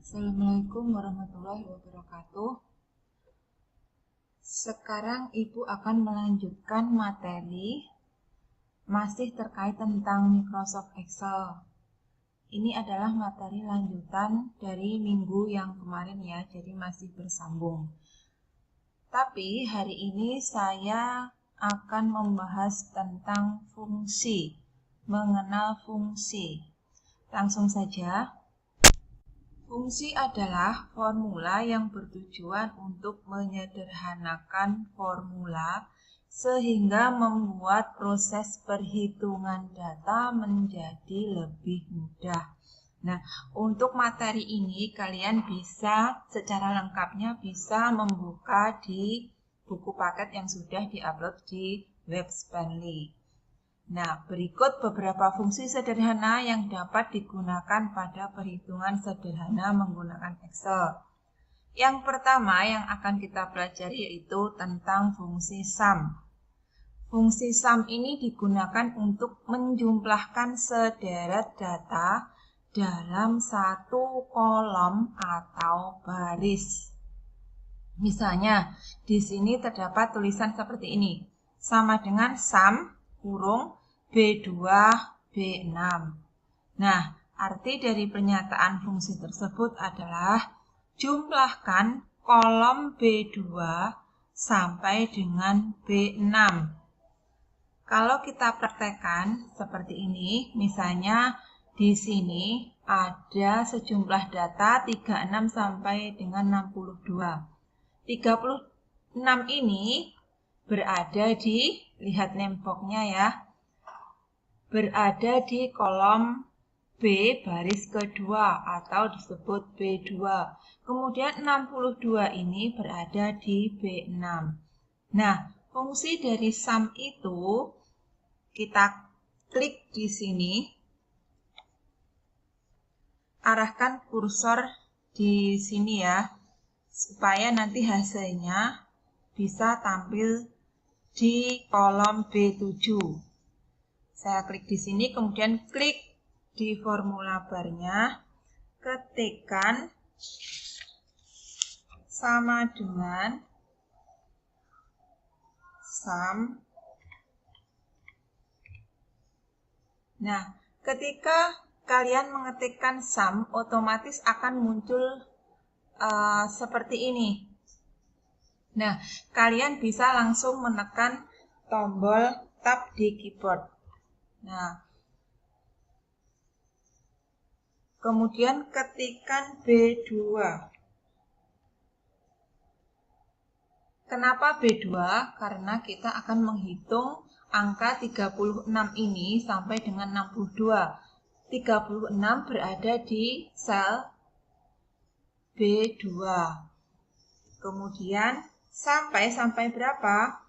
Assalamualaikum warahmatullahi wabarakatuh. Sekarang Ibu akan melanjutkan materi masih terkait tentang Microsoft Excel. Ini adalah materi lanjutan dari minggu yang kemarin ya, jadi masih bersambung. Tapi hari ini saya akan membahas tentang fungsi, mengenal fungsi. Langsung saja. Fungsi adalah formula yang bertujuan untuk menyederhanakan formula sehingga membuat proses perhitungan data menjadi lebih mudah. Nah, untuk materi ini kalian bisa secara lengkapnya bisa membuka di buku paket yang sudah diupload di web Spanly. Nah, berikut beberapa fungsi sederhana yang dapat digunakan pada perhitungan sederhana menggunakan Excel. Yang pertama yang akan kita pelajari yaitu tentang fungsi sum. Fungsi sum ini digunakan untuk menjumlahkan sederet data dalam satu kolom atau baris. Misalnya, di sini terdapat tulisan seperti ini. Sama dengan sum kurung B2, B6. Nah, arti dari pernyataan fungsi tersebut adalah jumlahkan kolom B2 sampai dengan B6. Kalau kita praktekkan seperti ini, misalnya di sini ada sejumlah data 36 sampai dengan 62. 36 ini berada di, lihat nempoknya ya, berada di kolom B baris kedua atau disebut B2. Kemudian 62 ini berada di B6. Nah, fungsi dari sum itu kita klik di sini, arahkan kursor di sini ya, supaya nanti hasilnya bisa tampil di kolom B7. Saya klik di sini, kemudian klik di formula barnya, ketikkan sama dengan sum. Nah, ketika kalian mengetikkan sum, otomatis akan muncul seperti ini. Nah, kalian bisa langsung menekan tombol tab di keyboard. Nah, kemudian ketikkan B2. Kenapa B2? Karena kita akan menghitung angka 36 ini sampai dengan 62. 36 berada di sel B2. Kemudian sampai berapa?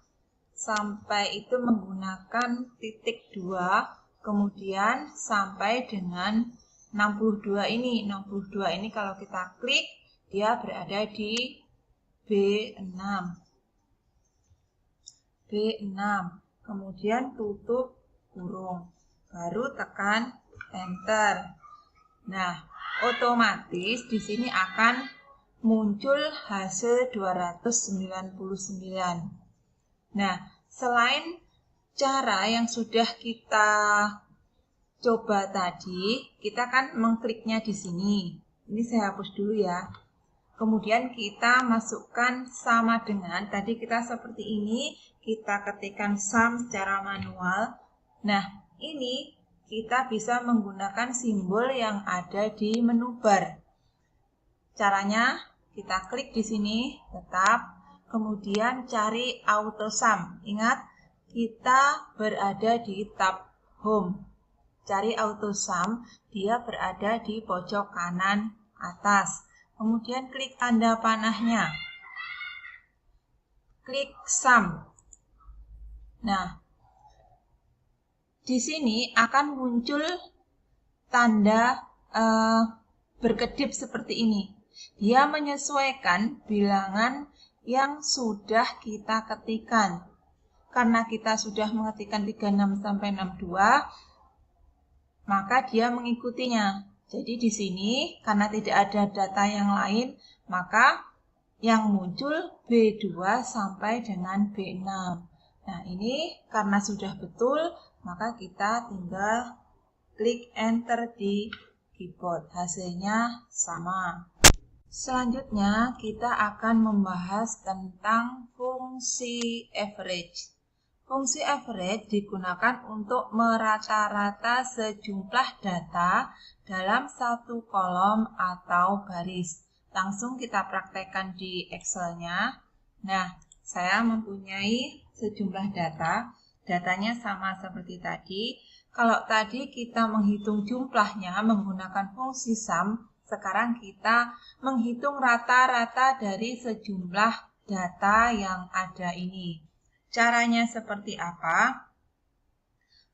Sampai itu menggunakan titik 2, kemudian sampai dengan 62 ini. 62 ini kalau kita klik, dia berada di B6. B6. Kemudian tutup kurung. Baru tekan enter. Nah, otomatis di sini akan muncul hasil 299. Nah, selain cara yang sudah kita coba tadi, kita kan mengkliknya di sini. Ini saya hapus dulu ya. Kemudian kita masukkan sama dengan, tadi kita seperti ini, kita ketikkan sum secara manual. Nah, ini kita bisa menggunakan simbol yang ada di menu bar. Caranya, kita klik di sini, tetap. Kemudian cari auto sum. Ingat, kita berada di tab home. Cari auto sum, dia berada di pojok kanan atas. Kemudian klik tanda panahnya. Klik sum. Nah, di sini akan muncul tanda berkedip seperti ini. Dia menyesuaikan bilangan yang sudah kita ketikkan. Karena kita sudah mengetikkan 36 sampai 62, maka dia mengikutinya. Jadi di sini karena tidak ada data yang lain, maka yang muncul B2 sampai dengan B6. Nah, ini karena sudah betul, maka kita tinggal klik enter di keyboard. Hasilnya sama. Selanjutnya, kita akan membahas tentang fungsi average. Fungsi average digunakan untuk merata-rata sejumlah data dalam satu kolom atau baris. Langsung kita praktekkan di Excel-nya. Nah, saya mempunyai sejumlah data. Datanya sama seperti tadi. Kalau tadi kita menghitung jumlahnya menggunakan fungsi sum, sekarang kita menghitung rata-rata dari sejumlah data yang ada ini. Caranya seperti apa?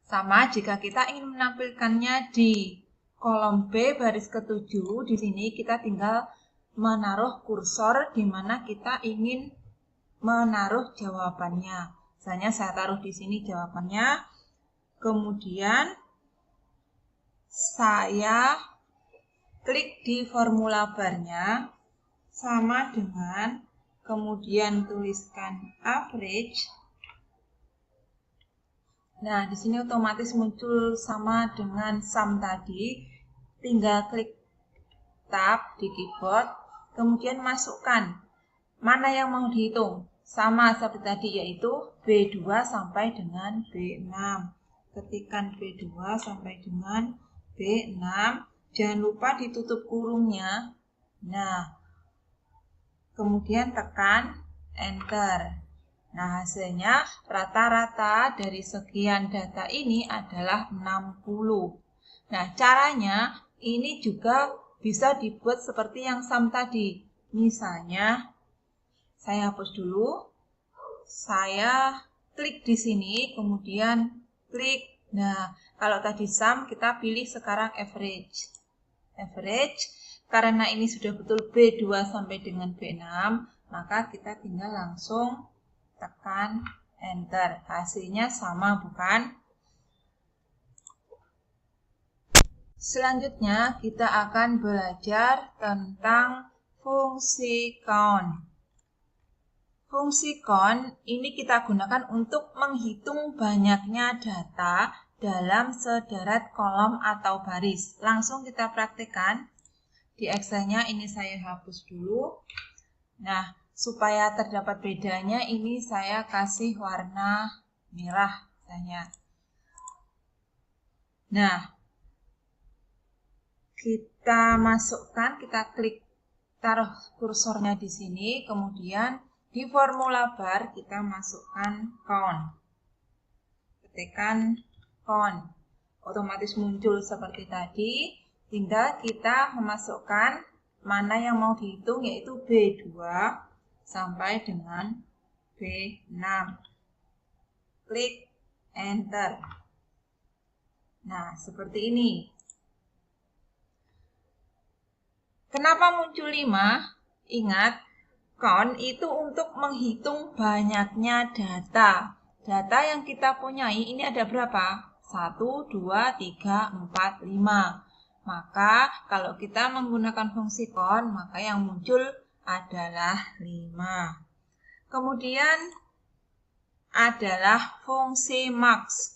Sama jika kita ingin menampilkannya di kolom B baris ke-7, di sini kita tinggal menaruh kursor di mana kita ingin menaruh jawabannya. Misalnya saya taruh di sini jawabannya, kemudian saya klik di formula barnya sama dengan kemudian tuliskan average. Nah, di sini otomatis muncul sama dengan sum tadi. Tinggal klik tab di keyboard, kemudian masukkan mana yang mau dihitung. Sama seperti tadi, yaitu B2 sampai dengan B6. Ketikkan B2 sampai dengan B6. Jangan lupa ditutup kurungnya. Nah, kemudian tekan enter. Nah, hasilnya rata-rata dari sekian data ini adalah 60. Nah, caranya ini juga bisa dibuat seperti yang sum tadi. Misalnya, saya hapus dulu. Saya klik di sini, kemudian klik. Nah, kalau tadi sum, kita pilih sekarang average. Karena ini sudah betul B2 sampai dengan B6, maka kita tinggal langsung tekan enter. Hasilnya sama, bukan? Selanjutnya kita akan belajar tentang fungsi count. Fungsi count ini kita gunakan untuk menghitung banyaknya data dalam sederet kolom atau baris. Langsung kita praktekkan. Di Excel-nya ini saya hapus dulu. Nah, supaya terdapat bedanya ini saya kasih warna merah misalnya. Nah, kita masukkan, kita klik taruh kursornya di sini, kemudian di formula bar kita masukkan count. Ketikkan count. Otomatis muncul seperti tadi. Tinggal kita memasukkan mana yang mau dihitung, yaitu B2 sampai dengan B6. Klik enter. Nah, seperti ini. Kenapa muncul 5? Ingat, count itu untuk menghitung banyaknya data. Data yang kita punyai ini ada berapa? 1, 2, 3, 4, 5. Maka kalau kita menggunakan fungsi count, maka yang muncul adalah 5. Kemudian adalah fungsi max.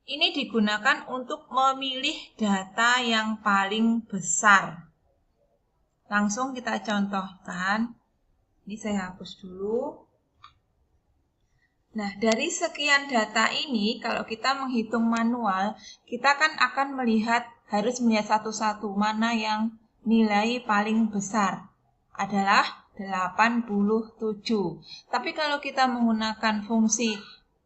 Ini digunakan untuk memilih data yang paling besar. Langsung kita contohkan. Ini saya hapus dulu. Nah, dari sekian data ini, kalau kita menghitung manual, kita kan akan harus melihat satu-satu mana yang nilai paling besar. Adalah 87. Tapi kalau kita menggunakan fungsi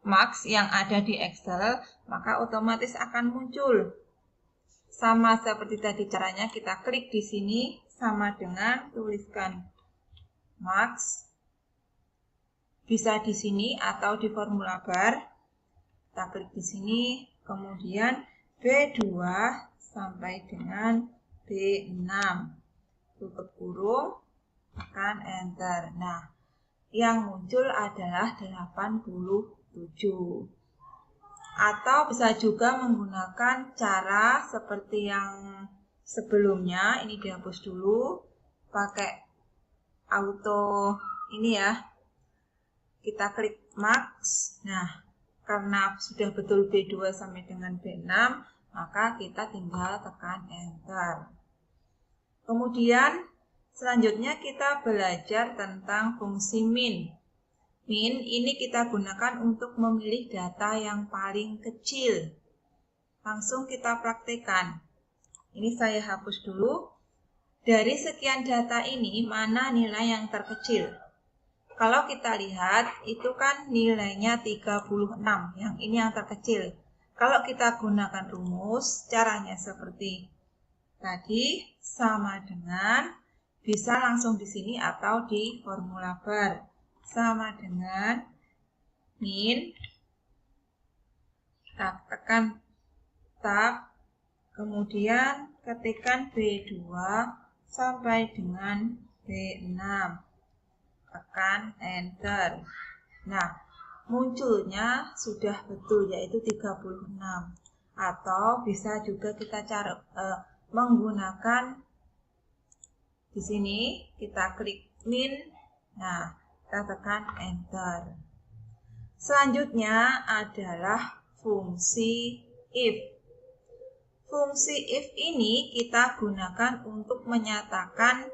max yang ada di Excel, maka otomatis akan muncul. Sama seperti tadi caranya, kita klik di sini sama dengan tuliskan max. Bisa di sini atau di formula bar. Kita klik di sini, kemudian B2 sampai dengan B6. Tutup kurung, tekan enter. Nah, yang muncul adalah 87. Atau bisa juga menggunakan cara seperti yang sebelumnya ini dihapus dulu, pakai auto ini ya, kita klik marks. Nah, karena sudah betul B2 sampai dengan B6, maka kita tinggal tekan enter. Kemudian selanjutnya kita belajar tentang fungsi min. Min ini kita gunakan untuk memilih data yang paling kecil. Langsung kita praktekkan. Ini saya hapus dulu. Dari sekian data ini, mana nilai yang terkecil? Kalau kita lihat, itu kan nilainya 36. Yang ini yang terkecil. Kalau kita gunakan rumus, caranya seperti tadi, sama dengan, bisa langsung di sini atau di formula bar. Sama dengan min, tekan tab, kemudian ketikkan B2 sampai dengan B6, tekan enter. Nah, munculnya sudah betul, yaitu 36. Atau bisa juga kita menggunakan di sini, kita klik min, nah kita tekan enter. Selanjutnya adalah fungsi if. Fungsi if ini kita gunakan untuk menyatakan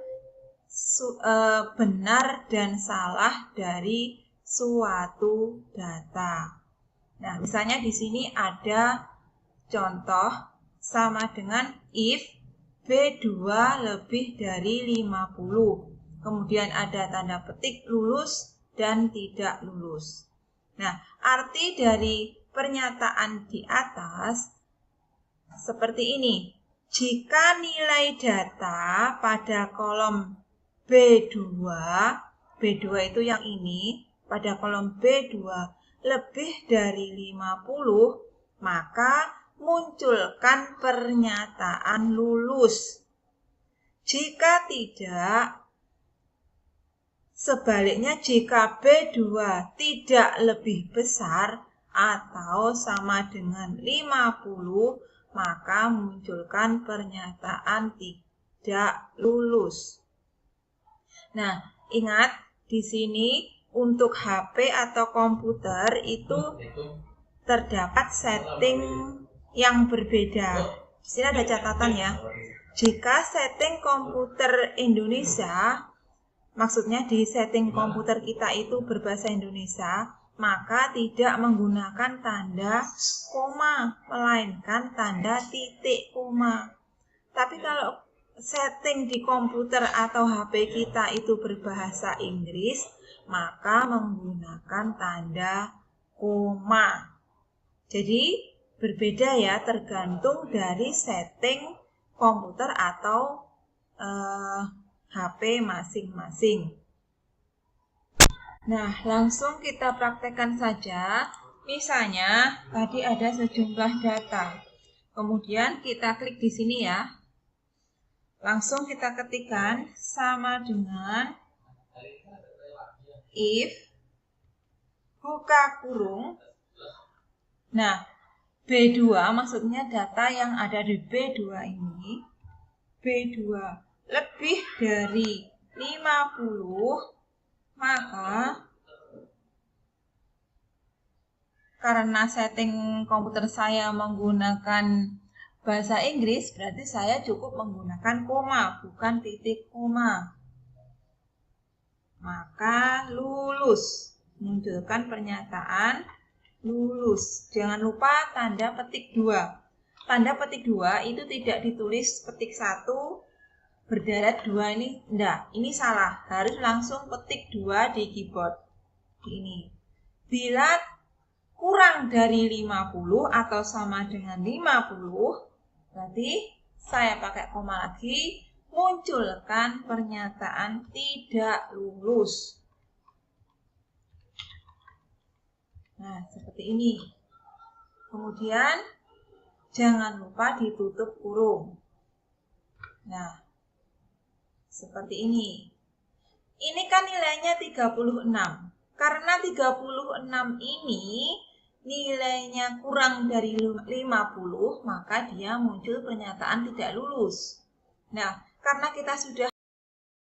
benar dan salah dari suatu data. Nah, misalnya di sini ada contoh sama dengan if B2 lebih dari 50. Kemudian ada tanda petik lulus dan tidak lulus. Nah, arti dari pernyataan di atas seperti ini. Jika nilai data pada kolom B2 itu yang ini, pada kolom B2 lebih dari 50, maka munculkan pernyataan lulus. Jika tidak, sebaliknya jika B2 tidak lebih besar atau sama dengan 50, maka munculkan pernyataan tidak lulus. Nah, ingat di sini untuk HP atau komputer itu terdapat setting yang berbeda. Di sini ada catatan ya. Jika setting komputer Indonesia, maksudnya di setting komputer kita itu berbahasa Indonesia, maka tidak menggunakan tanda koma, melainkan tanda titik koma. Tapi kalau setting di komputer atau HP kita itu berbahasa Inggris, maka menggunakan tanda koma. Jadi berbeda ya, tergantung dari setting komputer atau HP masing-masing. Nah, langsung kita praktekkan saja. Misalnya, tadi ada sejumlah data. Kemudian kita klik di sini ya. Langsung kita ketikkan sama dengan if, buka kurung. Nah, B2 maksudnya data yang ada di B2 ini. B2 lebih dari 50, maka karena setting komputer saya menggunakan bahasa Inggris, berarti saya cukup menggunakan koma, bukan titik koma. Maka lulus, munculkan pernyataan lulus. Jangan lupa tanda petik 2. Tanda petik 2 itu tidak ditulis petik 1 berderet 2 ini, enggak, ini salah. Harus langsung petik 2 di keyboard. Ini. Bila kurang dari 50 atau sama dengan 50, berarti saya pakai koma lagi, munculkan pernyataan tidak lulus. Nah, seperti ini. Kemudian, jangan lupa ditutup kurung. Nah, seperti ini. Ini kan nilainya 36. Karena 36 ini nilainya kurang dari 50, maka dia muncul pernyataan tidak lulus. Nah, karena kita sudah